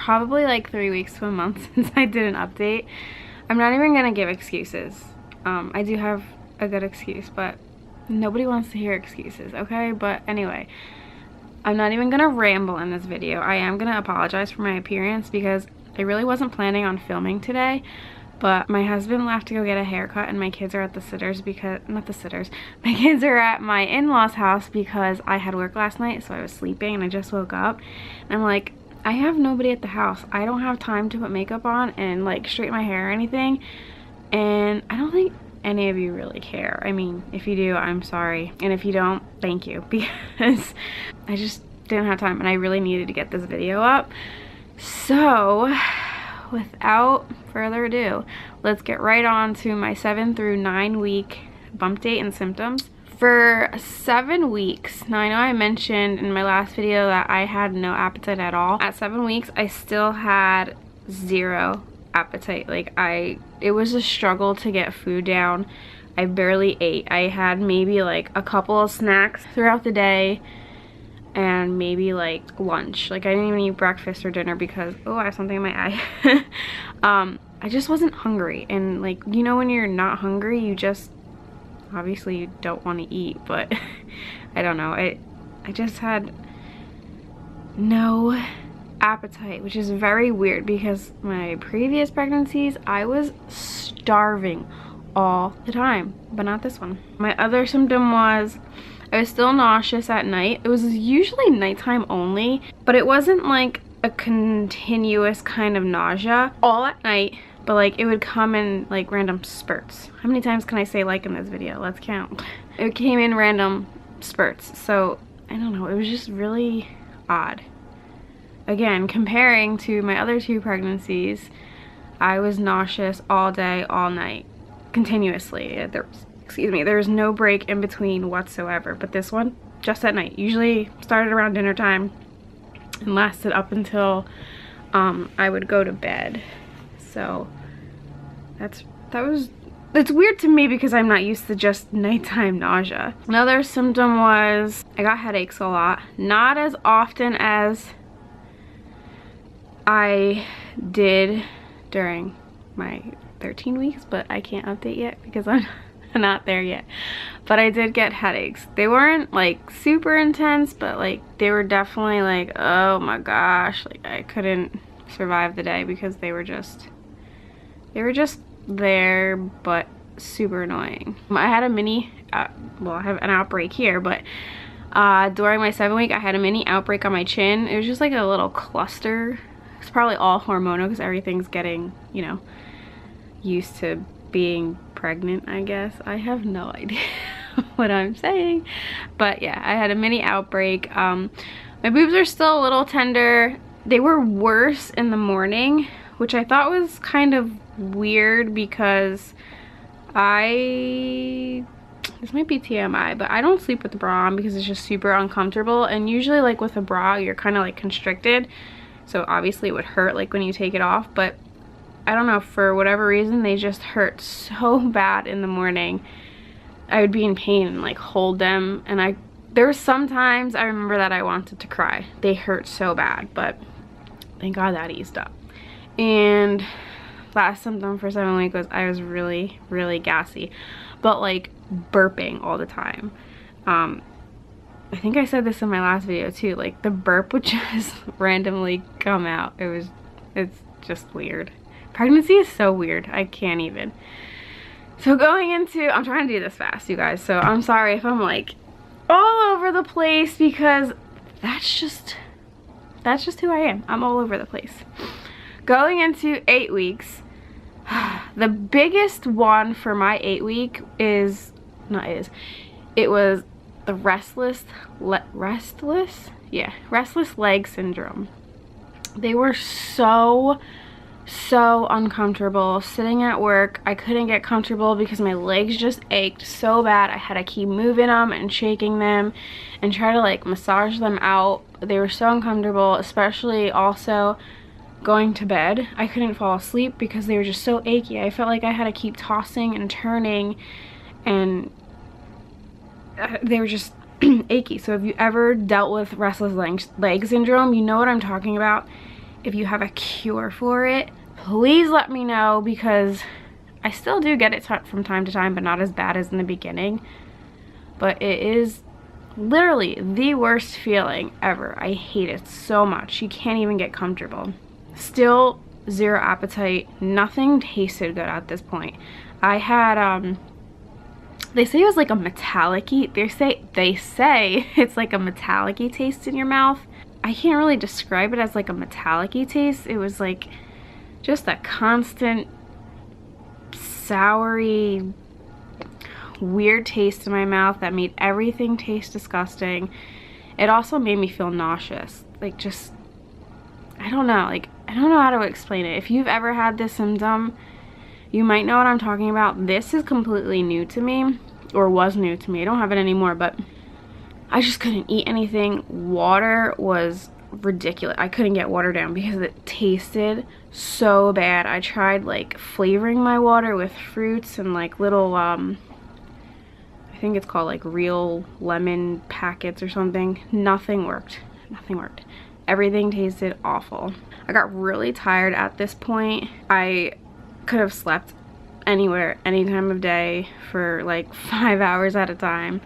probably like 3 weeks to a month since I did an update. I'm not even gonna give excuses. I do have a good excuse, but nobody wants to hear excuses, okay? But anyway, I'm not even gonna ramble in this video. I am gonna apologize for my appearance because I really wasn't planning on filming today, but my husband left to go get a haircut and my kids are at the sitters because, not the sitters, my kids are at my in-laws house because I had work last night, so I was sleeping and I just woke up. And I'm like, I have nobody at the house. I don't have time to put makeup on and like straighten my hair or anything. And I don't think any of you really care. I mean, if you do, I'm sorry. And if you don't, thank you, because I just didn't have time and I really needed to get this video up. So without further ado, let's get right on to my 7 through 9 week bump date and symptoms. For 7 weeks, now I know I mentioned in my last video that I had no appetite at all. At 7 weeks, I still had 0 appetite. Like it was a struggle to get food down. I barely ate. I had maybe like a couple of snacks throughout the day and maybe like lunch. Like I didn't even eat breakfast or dinner because, oh, I have something in my eye. I just wasn't hungry. And like, you know, when you're not hungry, you just, obviously you don't want to eat, but I don't know. I just had no appetite, which is very weird because my previous pregnancies, I was starving all the time, but not this one. My other symptom was I was still nauseous at night. It was usually nighttime only, but it wasn't like a continuous kind of nausea all at night, but like it would come in like random spurts. How many times can I say like in this video? Let's count. It came in random spurts. So I don't know, it was just really odd. Again, comparing to my other 2 pregnancies, I was nauseous all day, all night, continuously. There was no break in between whatsoever, but this one, just at night. Usually started around dinner time and lasted up until I would go to bed. So it's weird to me because I'm not used to just nighttime nausea. Another symptom was I got headaches a lot. Not as often as I did during my 13 weeks, but I can't update yet because I'm not there yet. But I did get headaches. They weren't like super intense, but like they were definitely like, oh my gosh, like I couldn't survive the day because they were just there, but super annoying. I had a mini well, I have an outbreak here, but during my 7 week I had a mini outbreak on my chin. It was just like a little cluster. It's probably all hormonal because everything's getting, you know, used to being pregnant, I guess. I have no idea what I'm saying, but yeah, I had a mini outbreak. My boobs are still a little tender. They were worse in the morning, which I thought was kind of weird because this might be TMI, but I don't sleep with the bra on because it's just super uncomfortable. And usually like with a bra, you're kind of like constricted. So obviously it would hurt like when you take it off, but I don't know, for whatever reason, they just hurt so bad in the morning. I would be in pain and like hold them. And there were some times I remember that I wanted to cry. They hurt so bad, but thank God that eased up. And last symptom for 7 weeks was I was really, really gassy, but like burping all the time. I think I said this in my last video too, like the burp would just randomly come out. It's just weird. Pregnancy is so weird. I can't even. So going into, I'm trying to do this fast, you guys, so I'm sorry if I'm like all over the place because that's just who I am. I'm all over the place. Going into 8 weeks, the biggest one for my 8 week it was the restless leg syndrome. They were so uncomfortable sitting at work. I couldn't get comfortable because my legs just ached so bad. I had to keep moving them and shaking them and try to like massage them out. They were so uncomfortable, especially also going to bed. I couldn't fall asleep because they were just so achy. I felt like I had to keep tossing and turning, and they were just achy. So if you ever dealt with restless leg syndrome, you know what I'm talking about. if you have a cure for it, please let me know, because I still do get it from time to time, but not as bad as in the beginning. But it is literally the worst feeling ever. I hate it so much. You can't even get comfortable. Still zero appetite. Nothing tasted good at this point. I had they say it was like a metallic-y, they say it's like a metallic-y taste in your mouth. I can't really describe it as like a metallic-y taste. It was like just a constant soury, weird taste in my mouth that made everything taste disgusting. It also made me feel nauseous. Like, just, I don't know, like, I don't know how to explain it. If you've ever had this symptom, you might know what I'm talking about. This is completely new to me, or was new to me. I don't have it anymore, but I just couldn't eat anything. Water was ridiculous. I couldn't get water down because it tasted so bad. I tried like flavoring my water with fruits and like little I think it's called like real lemon packets or something. Nothing worked. Nothing worked. Everything tasted awful. I got really tired at this point. I could have slept anywhere, any time of day for like 5 hours at a time.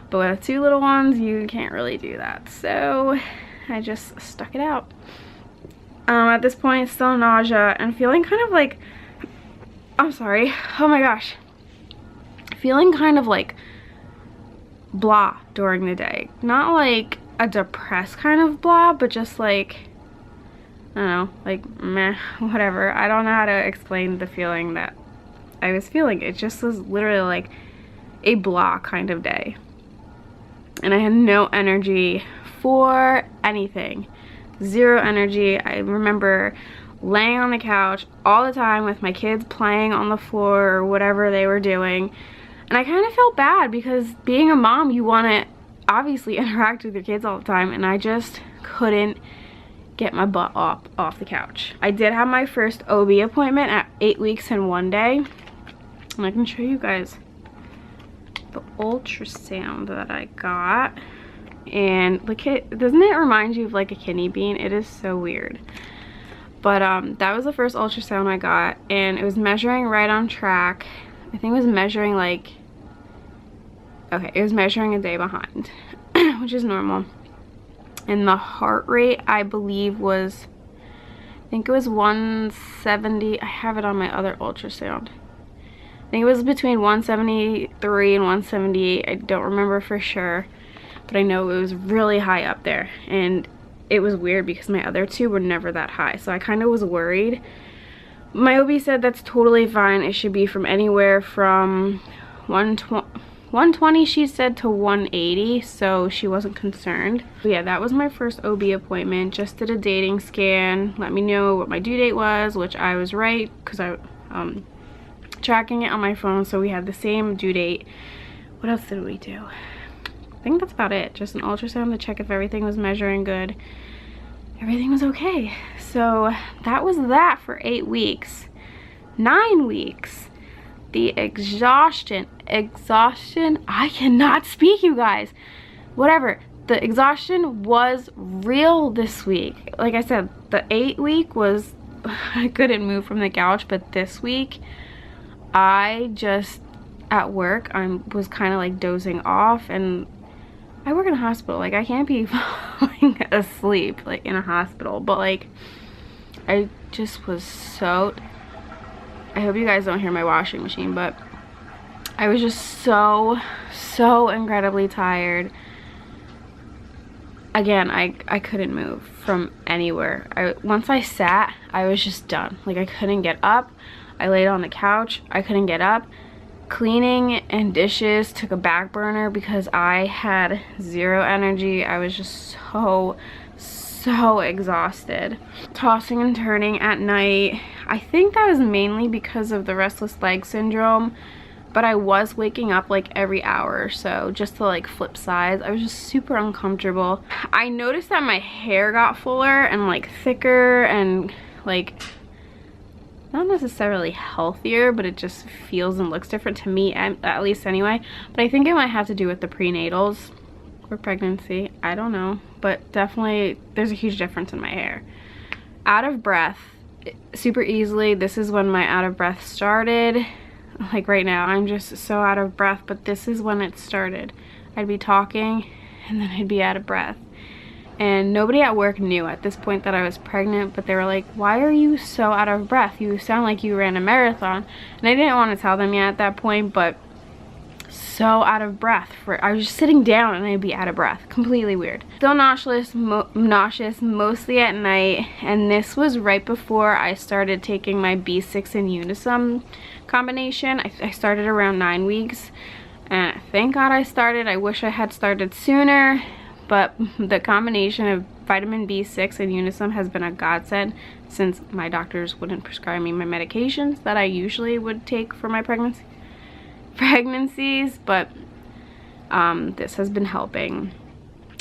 But with 2 little ones, you can't really do that. So I just stuck it out. At this point, still nausea and feeling kind of like, I'm sorry, oh my gosh. Feeling kind of like blah during the day. Not like a depressed kind of blah, but just like, I don't know, like meh, whatever. I don't know how to explain the feeling that I was feeling. It just was literally like a blah kind of day. And I had no energy for anything. Zero energy. I remember laying on the couch all the time with my kids playing on the floor or whatever they were doing. And I kind of felt bad because being a mom, you want to obviously interact with your kids all the time, and I just couldn't get my butt off the couch. I did have my first OB appointment at 8 weeks and 1 day. And I can show you guys the ultrasound that I got. And look at, doesn't it remind you of like a kidney bean? It is so weird. But that was the first ultrasound I got, and it was measuring right on track. I think it was measuring like, okay, it was measuring a day behind, which is normal. And the heart rate, I believe, was, I think it was 170. I have it on my other ultrasound. I think it was between 173 and 178. I don't remember for sure, but I know it was really high up there. And it was weird because my other 2 were never that high, so I kind of was worried. My OB said that's totally fine. It should be from anywhere from 120, she said, to 180, so she wasn't concerned. But yeah, that was my first OB appointment. Just did a dating scan, let me know what my due date was, which I was right because I tracking it on my phone, so we had the same due date. What else did we do? I think that's about it. Just an ultrasound to check if everything was measuring good. Everything was okay. So that was that for 8 weeks. 9 weeks. The exhaustion, I cannot speak, you guys. Whatever, the exhaustion was real this week. Like I said, the 8 week was, I couldn't move from the couch, but this week, I just, at work, I was kind of like dozing off, and I work in a hospital. Like, I can't be falling asleep like in a hospital, but like I just was so, I hope you guys don't hear my washing machine, but I was just so incredibly tired. Again, I couldn't move from anywhere. Once I sat, I was just done. Like, I couldn't get up. I laid on the couch, I couldn't get up. Cleaning and dishes took a back burner because I had zero energy. I was just so exhausted. Tossing and turning at night. I think that was mainly because of the restless leg syndrome, but I was waking up like every hour or so just to like flip sides. I was just super uncomfortable. I noticed that my hair got fuller and like thicker and like not necessarily healthier, but it just feels and looks different to me, at least anyway. But I think it might have to do with the prenatals or pregnancy. I don't know, but definitely there's a huge difference in my hair. out of breath super easily. This is when my out of breath started. Like right now, I'm just so out of breath, but this is when it started. I'd be talking and then I'd be out of breath. And nobody at work knew at this point that I was pregnant, but they were like, why are you so out of breath? You sound like you ran a marathon. And I didn't want to tell them yet at that point, but so out of breath. I was just sitting down and I'd be out of breath. Completely weird. Still nauseous, nauseous mostly at night. And this was right before I started taking my B6 and Unisum combination. I started around 9 weeks. And thank God I started. I wish I had started sooner. But the combination of vitamin B6 and Unisum has been a godsend, since my doctors wouldn't prescribe me my medications that I usually would take for my pregnancies. But this has been helping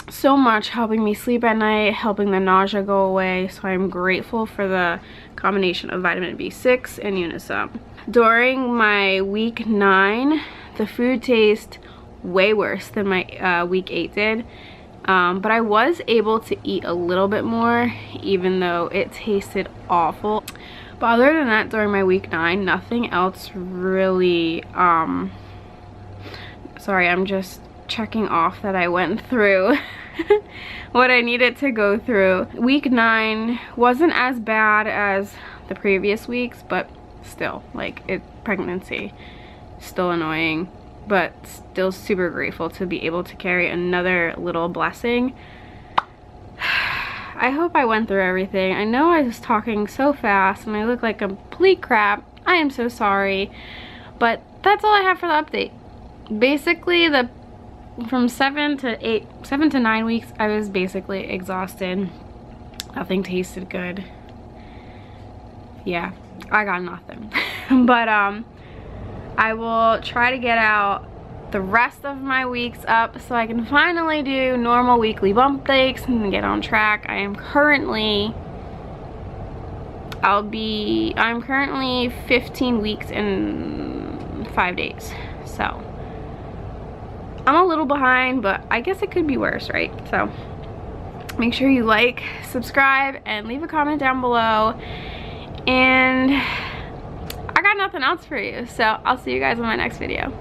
so much, helping me sleep at night, helping the nausea go away. So I'm grateful for the combination of vitamin B6 and Unisum. During my week 9, the food tastes way worse than my week 8 did. But I was able to eat a little bit more, even though it tasted awful. But other than that, during my week 9, nothing else really, sorry, I'm just checking off that I went through what I needed to go through. Week 9 wasn't as bad as the previous weeks, but still, like, pregnancy, still annoying. But still super grateful to be able to carry another little blessing. I hope I went through everything. I know I was talking so fast and I look like complete crap. I am so sorry. But that's all I have for the update. Basically, from 7 to 9 weeks, I was basically exhausted. Nothing tasted good. Yeah, I got nothing. But I will try to get out the rest of my weeks up so I can finally do normal weekly bump dates and get on track. I'm currently 15 weeks and 5 days. So I'm a little behind, but I guess it could be worse, right? So make sure you like, subscribe, and leave a comment down below. And I got nothing else for you, so I'll see you guys in my next video.